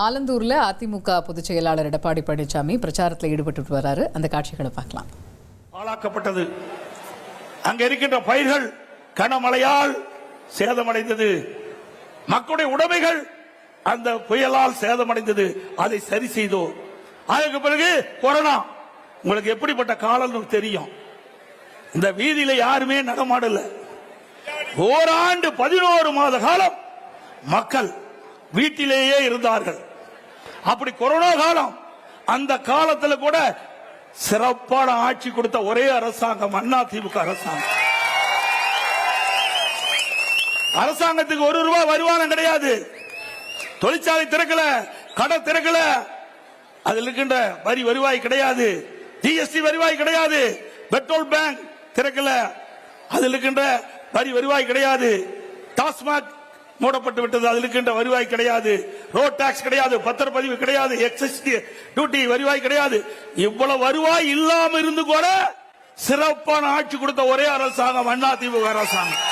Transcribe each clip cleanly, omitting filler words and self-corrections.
ஆலந்தூர்ல அதிமுக பொதுச் செயலாளர் எடப்பாடி பழனிசாமி பிரச்சாரத்தில் ஈடுபட்டு வராரு. அந்த காட்சிகளை பார்க்கலாம். ஆளாக்கப்பட்டது. அங்க இருக்கின்ற பயிர்கள் கனமழையால் சேதமடைந்தது. மக்களுடைய உடைமைகள் அந்த புயலால் சேதமடைந்தது. அதை சரி செய்தோம். அதுக்கு பிறகு கொரோனா. உங்களுக்கு எப்படிப்பட்ட காலம் தெரியும். இந்த வீதியில யாருமே நடமாடல. ஓராண்டு 11 மாத காலம் மக்கள் வீட்டிலேயே இருந்தார்கள். அப்படி கொரோனா காலம். அந்த காலத்தில் கூட சிறப்பான ஆட்சி கொடுத்த ஒரே அரசாங்கம் அதிமுக அரசாங்கம். அரசாங்கத்துக்கு 1 ரூபாய் வருமானம் கிடையாது. தொழிற்சாலை திறக்கல, கடை திறக்கல, அதில் இருக்கின்ற வரி வருவாய் கிடையாது, ஜிஎஸ்டி வருவாய் கிடையாது, பெட்ரோல் பேங்க் திறக்கல, அதில் இருக்கின்ற வரி வருவாய் கிடையாது, டாஸ்மாக் மூடப்பட்டு விட்டது, அதில் இருக்கின்ற வருவாய் கிடையாது, ரோட் டாக்ஸ் கிடையாது, பத்திரப்பதிவு கிடையாது, எக்ஸைஸ் டியூட்டி வருவாய் கிடையாது. இவ்வளவு வருவாய் இல்லாம இருந்து கூட சிறப்பான ஆட்சி கொடுத்த ஒரே அரசாங்கம் அதிமுக அரசாங்கம்.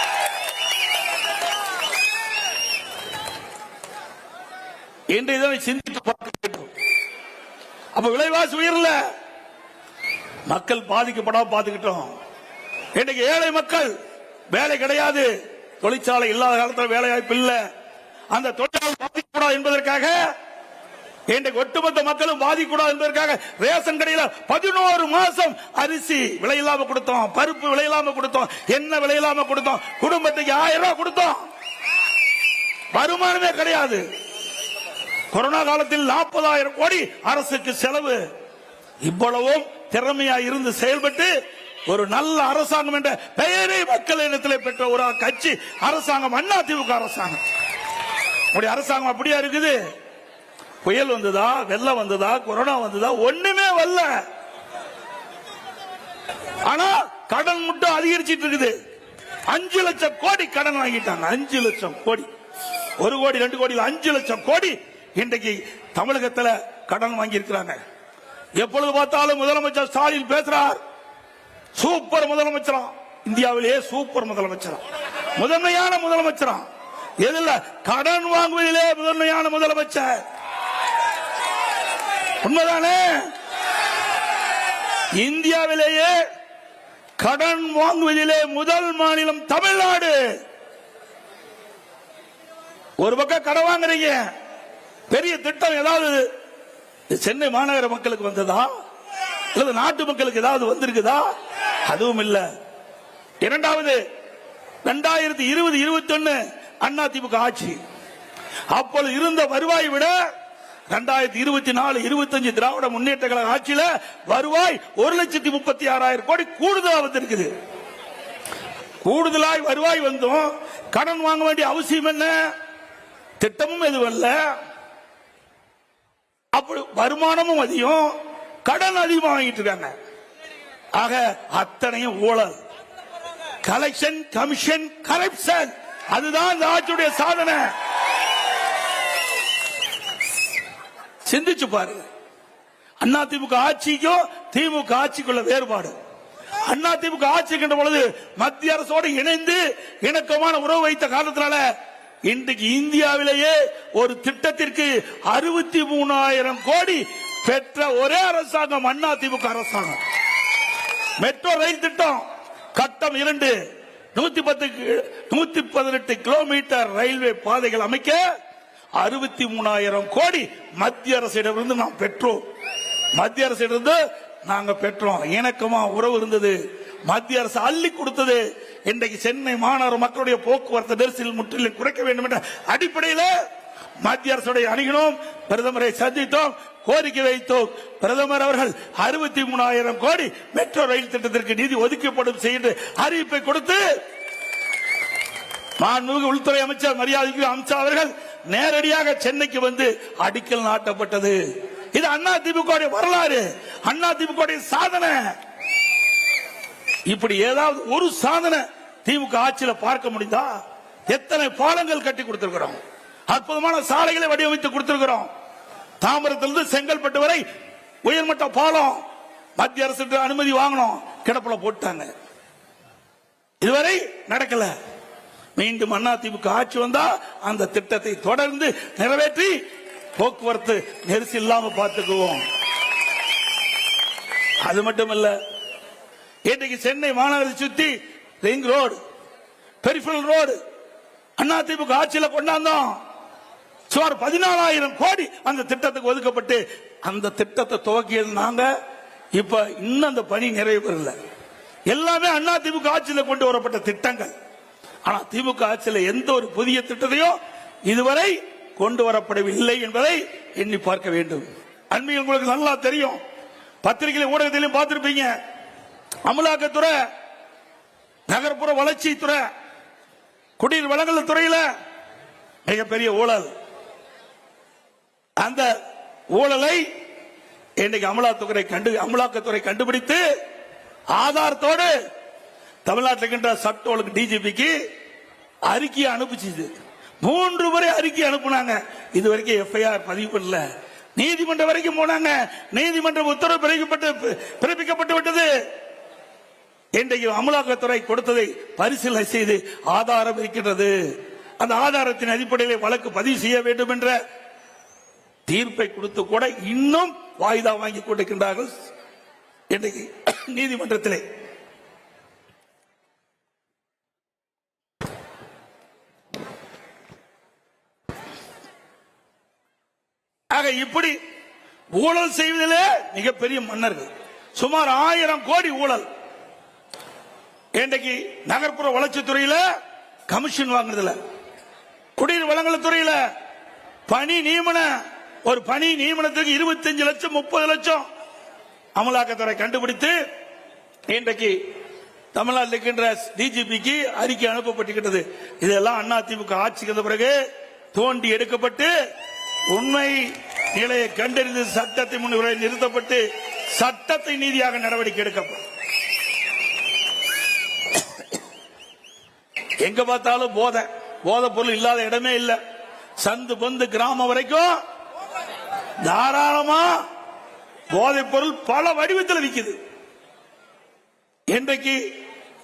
இன்று இதனை சிந்தித்து பார்க்க வேண்டும். அப்ப விலைவாசி உயரல, மக்கள் பாதிக்கப்படாம பாத்துக்கிட்டோம். இன்னைக்கு ஏழை மக்கள் வேலை கிடையாது, தொழிற்சாலை இல்லாத காலத்தில் வேலை வாய்ப்பு இல்ல. அந்த தொழிற்சாலை பாதிக்கக்கூடாது என்பதற்காக இன்றைக்கு ஒட்டுமொத்த மக்களும் பாதிக்கக்கூடாது என்பதற்காக ரேஷன் கடையில் 11 மாசம் அரிசி விலை இல்லாம கொடுத்தோம், பருப்பு விலை இல்லாம கொடுத்தோம், எண்ணெய் விலை இல்லாம கொடுத்தோம், குடும்பத்துக்கு 1000 ரூபாய் கொடுத்தோம். வருமானமே கிடையாது. கொரோனா காலத்தில் 40,000 கோடி அரசுக்கு செலவு. இவ்வளவும் திறமையா இருந்து செயல்பட்டு ஒரு நல்ல அரசாங்கம் என்ற பெயரை மக்கள் இனத்தில் பெற்ற ஒரு கட்சி அரசாங்கம் அதிமுக அரசாங்கம். அரசாங்கம் அப்படியா இருக்குது. புயல் வந்ததா, வெள்ளம் வந்ததா, கொரோனா வந்ததா, ஒண்ணுமே வரல. ஆனா கடன் மட்டும் அதிகரிச்சிட்டு இருக்குது. 5 லட்சம் கோடி கடன் வாங்கிட்டாங்க. 5 லட்சம் கோடி, 1 கோடி 2 கோடி 5 லட்சம் கோடி இன்றைக்கு தமிழகத்தில் கடன் வாங்கி இருக்கிறாங்க. எப்பொழுது பார்த்தாலும் முதலமைச்சர் ஸ்டாலின் பேசுறார், சூப்பர் முதலமைச்சரா, இந்தியாவிலேயே சூப்பர் முதலமைச்சரா, முதன்மையான முதலமைச்சரா. எதில் கடன் வாங்குவதிலே முதன்மையான முதலமைச்சர். உண்மைதானே? இந்தியாவிலேயே கடன் வாங்குவதிலே முதல் மாநிலம் தமிழ்நாடு. ஒரு பக்கம் கடன் வாங்குறீங்க, பெரிய திட்டம் ஏதாவது சென்னை மாநகர மக்களுக்கு வந்ததா அல்லது நாட்டு மக்களுக்கு ஏதாவது வந்திருக்குதா? அதுவும் இல்ல. இரண்டாவது 2020-21 அதிமுக ஆட்சி. அப்பொழுது இருந்த வருவாய் விட 2024-25 திராவிட முன்னேற்ற கழக ஆட்சியில வருவாய் 1,36,000 கோடி கூடுதலா வந்திருக்குது. கூடுதலாய் வருவாய் வந்தும் கடன் வாங்க வேண்டிய அவசியம் என்ன? திட்டமும் எதுவல்ல. அப்படி வருமானமும் அதிகம், கடன் அதிகமாக வாங்கிட்டு இருக்காங்க. ஆக அத்தனையும் ஊழல், கலெக்ஷன், கமிஷன், கரப்ஷன். அதுதான் இந்த ஆட்சியுடைய சாதனை. சிந்திச்சு பாருங்க. அதிமுக ஆட்சிக்கும் திமுக ஆட்சிக்குள்ள வேறுபாடு. அதிமுக ஆட்சிக்கின்ற பொழுது மத்திய அரசோடு இணைந்து இணக்கமான உறவு வைத்த காலத்தினால இன்றைக்கு இந்தியாவிலேயே ஒரு திட்டத்திற்கு 63,000 கோடி பெற்ற ஒரே அரசாங்கம் அதிமுக அரசாங்கம். மெட்ரோ ரயில் திட்டம் கட்டம் 2 118 கிலோமீட்டர் ரயில்வே பாதைகள் அமைக்க 63,000 கோடி மத்திய அரசிடமிருந்து நாம் பெற்றோம். மத்திய அரசிடமிருந்து நாங்க பெற்றோம். இணக்கமா உறவு இருந்தது. மத்திய அரசு அள்ளி கொடுத்தது. இன்றைக்கு சென்னை மாநகர மக்களுடைய போக்குவரத்து நெரிசல் முற்றிலும் குறைக்க வேண்டும் என்ற அடிப்படையில் மத்திய அரசுடைய அணுகினோம். பிரதமரை சந்தித்தோம், கோரிக்கை வைத்தோம். பிரதமர் அவர்கள் 63,000 கோடி மெட்ரோ ரயில் திட்டத்திற்கு நிதி ஒதுக்கப்படும் செய்து அறிவிப்பை கொடுத்து மாண்புமிகு உள்துறை அமைச்சர் மரியாதைக்கு அமித்ஷா அவர்கள் நேரடியாக சென்னைக்கு வந்து அடிக்கல் நாட்டப்பட்டது. இது அதிமுக வரலாறு, அதிமுக சாதனை. இப்படி ஏதாவது ஒரு சாதனை திமுக ஆட்சியில் பார்க்க முடிந்தா? எத்தனை பாலங்கள் கட்டி கொடுத்திருக்கிறோம், அற்புதமான சாலைகளை வடிவமைத்து கொடுத்திருக்கிறோம். தாம்பரத்திலிருந்து செங்கல்பட்டு வரை உயர்மட்ட பாலம் மத்திய அரசு அனுமதி வாங்கணும், கிடப்புல போட்டாங்க. இதுவரை நடக்கல. மீண்டும் அதிமுக ஆட்சி வந்தா அந்த திட்டத்தை தொடர்ந்து நிறைவேற்றி போக்குவரத்து நெரிசல் இல்லாம பார்த்துக்குவோம். அது மட்டுமல்ல, இன்றைக்கு சென்னை மாநகரை சுத்தி ring road, peripheral road AIADMK ஆட்சியில கொண்டாந்தோம். சுமார் 14,000 கோடி அந்த திட்டத்துக்கு ஒதுக்கப்பட்டு அந்த திட்டத்தை துவக்கியது நாங்க. இப்ப இன்னும் அந்த பணி நிறைவு பெறல. எல்லாமே அதிமுக ஆட்சியில் கொண்டு வரப்பட்ட திட்டங்கள். ஆனா திமுக ஆட்சியில் எந்த ஒரு புதிய திட்டத்தையும் இதுவரை கொண்டு வரப்படவில்லை என்பதை எண்ணி பார்க்க வேண்டும். அண்மையில் உங்களுக்கு நல்லா தெரியும், பத்திரிகை ஊடகத்திலும் பார்த்திருப்பீங்க, அமலாக்கத்துறை, நகர்ப்புற வளர்ச்சித்துறை, குடிநீர் வழங்கல் துறையில மிகப்பெரிய ஊழல். அந்த ஊழலை இன்றைக்கு அமலாக்கத்துறை கண்டுபிடித்து ஆதாரத்தோடு தமிழ்நாட்டில் இருக்கின்ற சட்ட ஒழுங்கு டிஜிபிக்கு அறிக்கையை அனுப்பிச்சு. 3 முறை அறிக்கை அனுப்புனாங்க. இதுவரைக்கும் எஃப்ஐஆர் பதிவு பண்ணல. நீதிமன்றம் வரைக்கும் போனாங்க. நீதிமன்றம் உத்தரவு பிறப்பிக்கப்பட்டு விட்டது. இன்றைக்கு அமலாக்கத்துறை கொடுத்ததை பரிசீலனை செய்து ஆதாரம் இருக்கின்றது. அந்த ஆதாரத்தின் அடிப்படையில் வழக்கு பதிவு செய்ய வேண்டும் என்ற தீர்ப்பை கொடுத்து கூட இன்னும் வாய்தா வாங்கி கொண்டிருக்கின்றார்கள் இன்றைக்கு நீதிமன்றத்திலே. ஆக இப்படி ஊழல் செய்வதிலே மிகப்பெரிய மன்னர்கள். சுமார் 1000 கோடி ஊழல். இன்றைக்கு நகர்ப்புற வளர்ச்சித்துறையில கமிஷன் வாங்குறதுல, குடிநீர் வழங்கல் துறையில பணி நியமன, ஒரு பணி நியமனத்துக்கு 25 லட்சம் 30 லட்சம் அமலாக்கத்துறை கண்டுபிடித்து இன்றைக்கு தமிழ்நாட்டில் இருக்கின்ற டிஜிபிக்கு அறிக்கை அனுப்பப்பட்டிருக்கிறது. இதெல்லாம் அதிமுக ஆட்சிக்கு வந்த பிறகு தோண்டி எடுக்கப்பட்டு உண்மை நிலையை கண்டறிந்து சட்டத்தை முன்னிலை நிறுத்தப்பட்டு சட்டத்தை நீதியாக நடவடிக்கை எடுக்கப்படும். எங்க பார்த்தாலும் போதை பொருள் இல்லாத இடமே இல்லை. சந்து பொந்து கிராமம் வரைக்கும் தாராளமா போதைப் பொருள் பல வடிவத்தில் விற்குது. இன்றைக்கு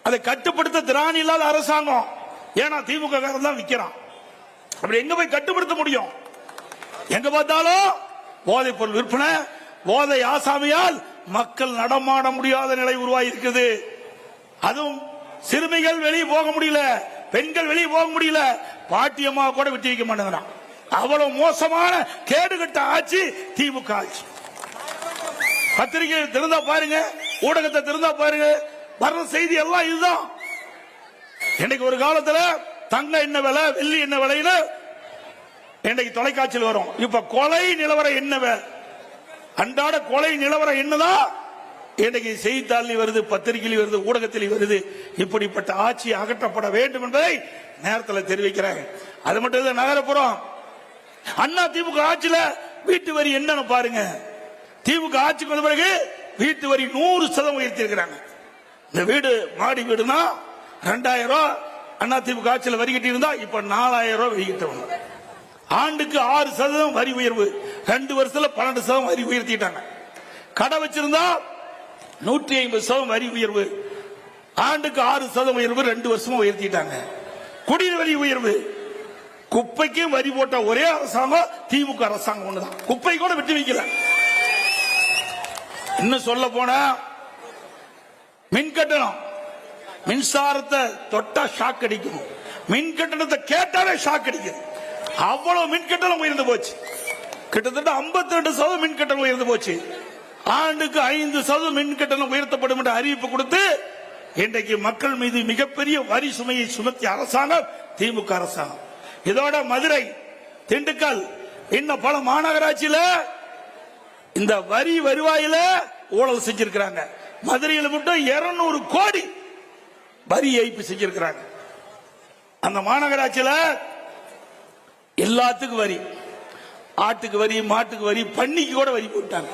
அதை கட்டுப்படுத்த திராணி இல்லாத அரசாங்கம். ஏன்னா திமுக தான் விற்கிறான். அப்படி எங்க போய் கட்டுப்படுத்த முடியும்? எங்க பார்த்தாலும் போதைப் பொருள் விற்பனை, போதை ஆசாமியால் மக்கள் நடமாட முடியாத நிலை உருவாகி இருக்குது. அதுவும் சிறுமிகள் வெளியே போக முடியல, பெண்கள் வெளியே போக முடியல, பாட்டியம்மா கூட விட்டு வைக்க மாட்டேங்கிறான். அவ்வளவு மோசமான கேடுகட்ட ஆட்சி திமுக ஆட்சி. பத்திரிகை திறந்தா பாருங்க, ஊடகத்தை திறந்தா பாருங்க, வர்ற செய்தி எல்லாம் இதுதான். இன்னைக்கு ஒரு காலத்துல தங்க என்ன விலை, வெள்ளி என்ன விலைன்னு இன்னைக்கு தொலைக்காட்சியில் வரும். இப்ப கொலை நிலவரம் என்ன, அன்றாட கொலை நிலவரம் என்னதான் இன்றைக்கு செய்தித்தாளில் வருது, பத்திரிகையில் வருது, ஊடகத்தில் வருது. இப்படிப்பட்ட ஆட்சி அகற்றப்பட வேண்டும் என்பதை நேரத்தில் தெரிவிக்கிறாங்க. அது மட்டும் இல்ல, நகரப்புறம் திமுக ஆட்சியில வீட்டு வரி என்னன்னு பாருங்க. திமுக ஆட்சிக்கு வந்த பிறகு வீட்டு வரி 100% உயர்த்தி இருக்கிறாங்க. இந்த வீடு மாடி வீடுனா 2000 ரூபாய் திமுக ஆட்சியில் வரி கட்டி இருந்தா இப்ப 4000 ரூபாய் வரி கட்டணும். ஆண்டுக்கு 6% வரி உயர்வு, 2 வருஷத்துல 12% வரி உயர்த்திட்டாங்க. கடை வச்சிருந்தா 150% வரி உயர்வு, ஆண்டுக்கு 6% உயர்வு, 2 வருஷமா உயர்த்திட்டாங்க. குடிநீர் வரி உயர்வு, குப்பைக்கும் வரி போட்ட ஒரே அரசாங்கம் திமுக அரசாங்கம் ஒண்ணுதான். குப்பை கூட விட்டு வைக்கல. இன்னும் சொல்ல போனா மின் கட்டணம், மின்சாரத்தை தொட்டா ஷாக் அடிக்கும், மின் கட்டணத்தை கேட்டாலே ஷாக் அடிக்குது. அவ்வளவு மின் கட்டணம் உயர்ந்து போச்சு. கிட்டத்தட்ட 52% மின் கட்டணம் உயர்ந்து போச்சு. ஆண்டுக்கு 5% மின் கட்டணம் உயர்த்தப்படும் என்ற அறிவிப்பு கொடுத்து இன்றைக்கு மக்கள் மீது மிகப்பெரிய வரி சுமையை சுமத்திய அரசாங்கம் திமுக அரசாங்கம். இதோட மதுரை, திண்டுக்கல், இன்னும் பல மாநகராட்சியில இந்த வரி வருவாயில ஊழல் செஞ்சிருக்கிறாங்க. மதுரையில் மட்டும் 200 கோடி வரி ஏய்ப்பு செஞ்சிருக்கிறாங்க. அந்த மாநகராட்சியில எல்லாத்துக்கும் வரி, ஆட்டுக்கு வரி, மாட்டுக்கு வரி, பன்னிக்கு கூட வரி போட்டாங்க.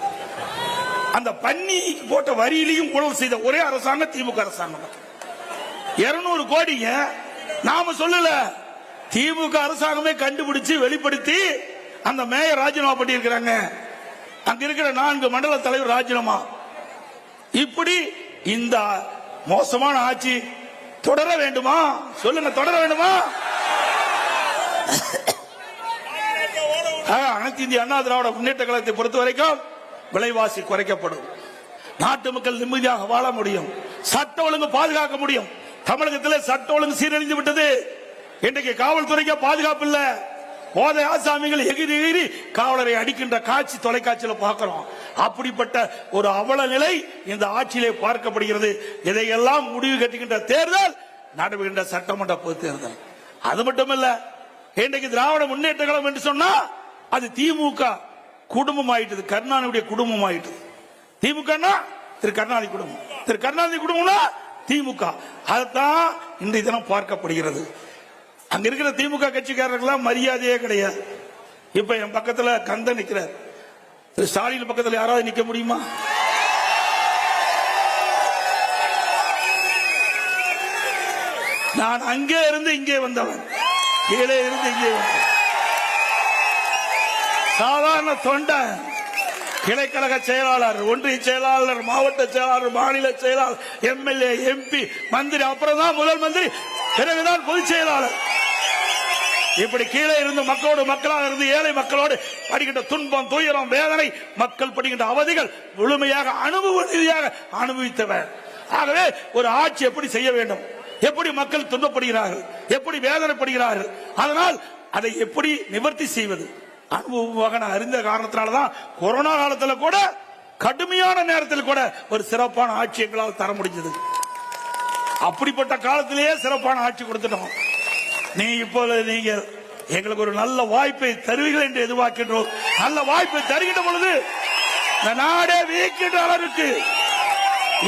அந்த பன்னி போட்ட வரியிலையும் ஊழல் செய்த ஒரே அரசாங்கம் திமுக அரசாங்கம். 200 கோடிங்க நாம சொல்லல, திமுக அரசாங்கமே கண்டுபிடிச்சு வெளிப்படுத்தி அந்த மேயர் ராஜினாமா பண்ணி இருக்கிறாங்க. அங்க இருக்கிற 4 மண்டல தலைவர் ராஜினாமா. இப்படி இந்த மோசமான ஆட்சி தொடர வேண்டுமா? சொல்லுங்க, தொடர வேண்டுமா? அனைத்து இந்திய அண்ணா திராவிட முன்னேற்ற கழகத்தை பொறுத்த வரைக்கும் விலைவாசி குறைக்கப்படும், நாட்டு மக்கள் நிம்மதியாக வாழ முடியும், சட்ட ஒழுங்கு பாதுகாக்க முடியும். தமிழகத்தில் சட்ட ஒழுங்கு சீரழிந்து விட்டது. இன்றைக்கு காவல்துறைக்கு பாதுகாப்பு இல்ல. போதை ஆசாமிகள் எகிரி எகிரி காவலரை அடிக்கின்ற காட்சி தொலைக்காட்சியில் பார்க்கிறோம். அப்படிப்பட்ட ஒரு அவல நிலை இந்த ஆட்சியிலே பார்க்கப்படுகிறது. இதையெல்லாம் முடிவு கட்டுகின்ற தேர்தல் நடைபெறுகின்ற சட்டமன்ற பொது தேர்தல். அது மட்டுமல்ல, இன்றைக்கு திராவிட முன்னேற்ற கழகம் என்று சொன்னா அது திமுக குடும்பம் ஆயிட்டது, கருணாநிதியுடைய குடும்பம் ஆயிட்டது. திமுகனா திரு கருணாநிதி குடும்பம், திரு கருணாநிதி குடும்பம்னா திமுக. அதுதான் இன்றைய தினம் பார்க்கப்படுகிறது. அங்க இருக்கிற திமுக கட்சிக்காரர்கள் மரியாதையே கிடையாது. இப்ப என் பக்கத்துல கந்தன் நிக்கிறார், திரு ஸ்டாலின் பக்கத்துல யாராவது நிக்க முடியுமா? நான் அங்கே இருந்து இங்கே வந்தவன், கீழே இருந்து இங்கே வந்தவன், சாதாரண தொண்டை, கிளைக்கழக செயலாளர், ஒன்றிய செயலாளர், மாவட்ட செயலாளர், மாநில செயலாளர், எம்எல்ஏ, எம்பி, மந்திரி, அப்புறம் தான் முதல் மந்திரி, பிறகுதான் பொதுச் செயலாளர். இப்படி கீழே இருந்து மக்களோடு மக்களாக இருந்து ஏழை மக்களோடு படுகின்ற துன்பம், துயரம், வேதனை, மக்கள் படுகின்ற அவதிகள் முழுமையாக அனுபவ ரீதியாக அனுபவித்தவர். ஆகவே ஒரு ஆட்சி எப்படி செய்ய வேண்டும், எப்படி மக்கள் துன்பப்படுகிறார்கள், எப்படி வேதனைப்படுகிறார்கள், அதனால் அதை எப்படி நிவர்த்தி செய்வது அனுபவமாக நான் அறிந்த காரணத்தினால்தான் கொரோனா காலத்தில் கூட, கடுமையான நேரத்தில் கூட ஒரு சிறப்பான ஆட்சி எங்களால் தர முடிஞ்சது. அப்படிப்பட்ட காலத்திலேயே சிறப்பான ஆட்சி கொடுத்துட்டோம். இப்போது நீங்கள் எங்களுக்கு ஒரு நல்ல வாய்ப்பை தருவீர்கள் என்று எதிர்பார்க்கின்றோம். நல்ல வாய்ப்பை தருகின்ற பொழுது இந்த நாடே வியக்கின்ற அளவிற்கு,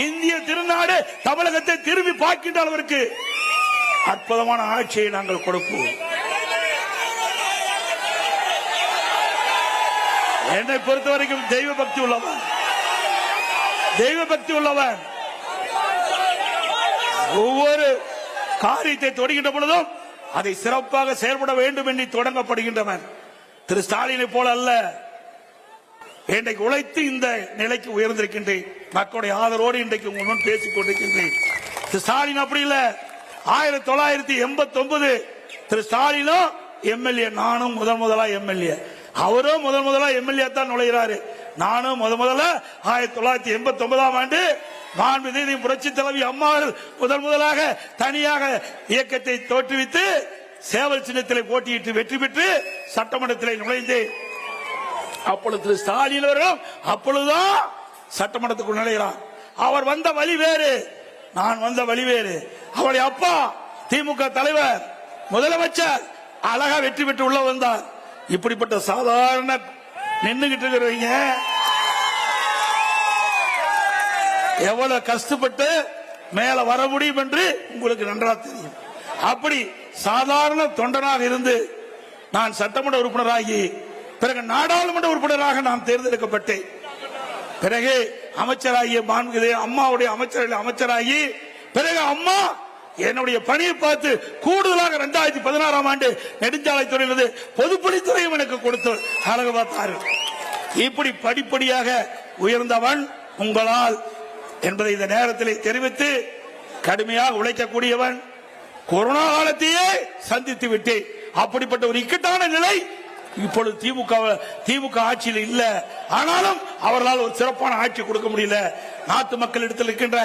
இந்திய திருநாடு தமிழகத்தை திரும்பி பார்க்கின்ற அளவிற்கு அற்புதமான ஆட்சியை நாங்கள் கொடுப்போம். என்னை பொறுத்த வரைக்கும் தெய்வ பக்தி உள்ளவன், தெய்வ பக்தி உள்ளவன், ஒவ்வொரு காரியத்தை தொடங்கின்ற பொழுதும் அதை சிறப்பாக செயல்பட வேண்டும் என்று தொடங்கப்படுகின்றவன். திரு ஸ்டாலினை போல அல்ல, இன்றைக்கு உழைத்து இந்த நிலைக்கு உயர்ந்திருக்கின்றேன். மக்களுடைய ஆதரவோடு இன்றைக்கு உங்கள் முன் பேசிக் கொண்டிருக்கின்றேன். திரு ஸ்டாலின் அப்படி இல்ல. 1989 திரு ஸ்டாலினும் எம்எல்ஏ, நானும் முதலா எம்எல்ஏ, அவரும் முதலா எம்எல்ஏ தான் நுழைகிறாரு. நானும் முதல்ல 1989ஆம் ஆண்டு மாண்புமிகு புரட்சி தலைவி அம்மா முதலாக தனியாக இயக்கத்தை தோற்றுவித்து சேவல் சின்னத்திலே போட்டியிட்டு வெற்றி பெற்று சட்டமன்றத்திலே நுழைந்தேன். அப்பொழுது திரு ஸ்டாலின் அவர்களும் அப்பொழுதுதான் சட்டமன்றத்துக்குள் நுழைகிறார். அவர் வந்த வழி வேறு, நான் வந்த வழி வேறு. அவருடைய அப்பா திமுக தலைவர், முதலமைச்சர், அழகா வெற்றி பெற்று உள்ள வந்தார். இப்படிப்பட்ட சாதாரண நின்னுகிட்டு இருக்கிறவங்க எவ்வளவு கஷ்டப்பட்டு மேல வர முடியும் என்று உங்களுக்கு நன்றாக தெரியும். அப்படி சாதாரண தொண்டனாக இருந்து நான் சட்டமன்ற உறுப்பினராகி பிறகு நாடாளுமன்ற உறுப்பினராக நான் தேர்ந்தெடுக்கப்பட்டேன். பிறகு அமைச்சராகிய மாண்புமிகு அம்மாவுடைய அமைச்சராகி பிறகு அம்மா என்னுடைய பணியை பார்த்து கூடுதலாக 2016ஆம் ஆண்டு நெடுஞ்சாலைத்துறையிலிருந்து பொதுப்பணித்துறையும் எனக்கு கொடுத்து அழகு பார்த்தார்கள். இப்படி படிப்படியாக உயர்ந்தவன் உங்களால் என்பதை இந்த நேரத்தில் தெரிவித்து, கடுமையாக உழைக்கக்கூடியவன், கொரோனா காலத்தையே சந்தித்து விட்டு அப்படிப்பட்ட ஒரு இக்கட்டான நிலை இப்பொழுது திமுக ஆட்சியில் இல்ல. ஆனாலும் அவர்களால் ஒரு சிறப்பான ஆட்சி கொடுக்க முடியல. நாட்டு மக்களிடத்தில் இருக்கின்ற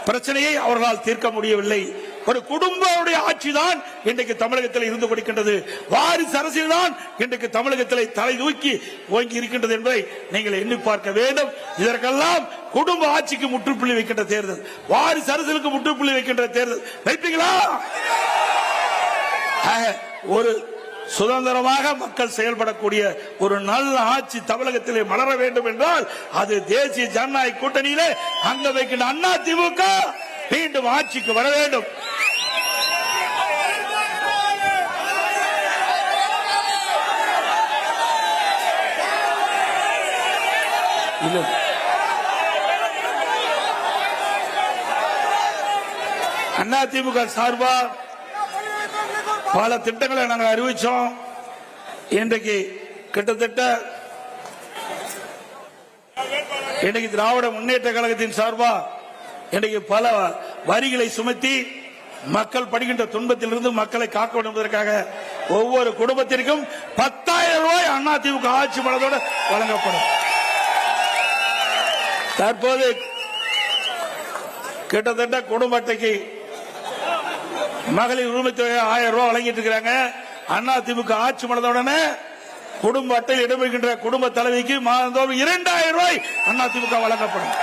பிரச்சனையை அவர்களால் தீர்க்க முடியவில்லை. ஒரு குடும்பமுடைய ஆட்சி தான் இன்றைக்கு தமிழகத்தில் இருந்து கொடுக்கின்றது. வாரிசு அரசியல் தான் இன்றைக்கு தமிழகத்தில் தலை தூக்கி ஓங்கி இருக்கின்றது என்பதை நீங்கள் எண்ணி பார்க்க வேண்டும். இதற்கெல்லாம் குடும்ப ஆட்சிக்கு முற்றுப்புள்ளி வைக்கின்ற தேர்தல், வாரிசு அரசியலுக்கு முற்றுப்புள்ளி வைக்கின்ற தேர்தல் வைப்பீங்களா? ஒரு சுதந்திரமாக மக்கள் செயல்படக்கூடிய ஒரு நல்ல ஆட்சி தமிழகத்திலே மலர வேண்டும் என்றால் அது தேசிய ஜனநாயக கூட்டணியிலே அங்க வைக்கின்ற அண்ணா திமுக மீண்டும் ஆட்சிக்கு வர வேண்டும். அண்ணா திமுக சார்பா பல திட்டங்களை நாங்கள் அறிவிச்சோம். இன்றைக்கு கிட்டத்தட்ட இன்றைக்கு திராவிட முன்னேற்ற கழகத்தின் சார்பா இன்றைக்கு பல வரிகளை சுமத்தி மக்கள் படுகின்ற துன்பத்திலிருந்து மக்களை காக்க வேண்டும் என்பதற்காக ஒவ்வொரு குடும்பத்திற்கும் 10,000 ரூபாய் அண்ணா திமுக ஆட்சி பலத்தோட வழங்கப்படும். தற்போது கிட்டத்தட்ட குடும்ப அட்டைக்கு மகளிர் உரிமை தொகை 1000 ரூபாய் வழங்கிட்டு இருக்கிறாங்க. அண்ணா திமுக ஆட்சி பலத்தோடனே குடும்ப அட்டையில் இடம்பெறுகின்ற குடும்ப தலைவிக்கு மாதந்தோறும் 2000 ரூபாய் அண்ணா திமுக வழங்கப்படும்.